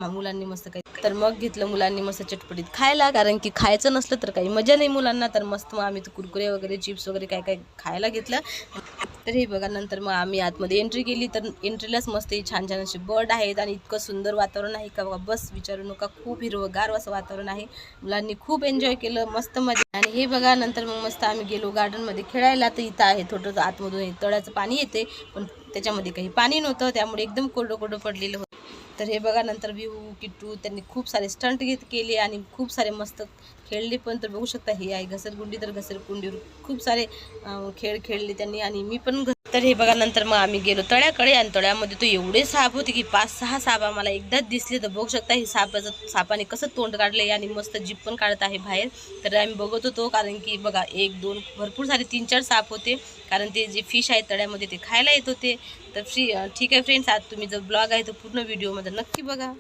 मुलांनी मस्त काही तर मग घेतलं मुलांनी मस्त चटपटीत खायला, कारण की खायचं नसलं तर काही मजा नाही मुलांना. तर मस्त मग आम्ही कुरकुरे वगैरे चिप्स वगैरे काय काय खायला घेतलं. तर हे बघा नंतर मग आम्ही आतमध्ये एंट्री केली. तर एंट्रीलाच मस्त छान छान असे बर्ड आहेत आणि इतकं सुंदर वातावरण आहे का बघा, बस विचारू नका. खूप हिरवंगार असं वातावरण आहे. मुलांनी खूप एन्जॉय केलं, मस्त मजा. आणि हे बघा नंतर मग मस्त आम्ही गेलो गार्डनमध्ये खेळायला. तर इथं आहे थोडंसं आतमधून तळ्याचं पाणी येते, पण त्याच्यामध्ये काही पाणी नव्हतं, त्यामुळे एकदम कोरडं कोरडं पडलेलं होतं. तर हे बघा नंतर विहू किट्टू त्यांनी खूप सारे स्टंट केले आणि खूप सारे मस्त खेळले पण. तर बघू शकता ही आहे घसरगुंडी, तर घसरगुंडीवर खूप सारे खेळ खेळले त्यांनी आणि मी पण. तर हे बघा नंतर मग आम्ही गेलो तळ्याकडे आणि तळ्यामध्ये तो एवढे साप होते की 5-6 साप आम्हाला एकदाच दिसले. तर बघू शकता ही सापाने कसं तोंड काढले आणि मस्त जीभ पण काढत आहे बाहेर. तर आम्ही बघत होतो, कारण की बघा 1-2 भरपूर सारे 3-4 साप होते, कारण ते जे फिश आहे तळ्यामध्ये ते खायला येत होते. तर ठीक आहे फ्रेंड्स, आज तुम्ही जो ब्लॉग आहे तो पूर्ण व्हिडिओमध्ये नक्की बघा.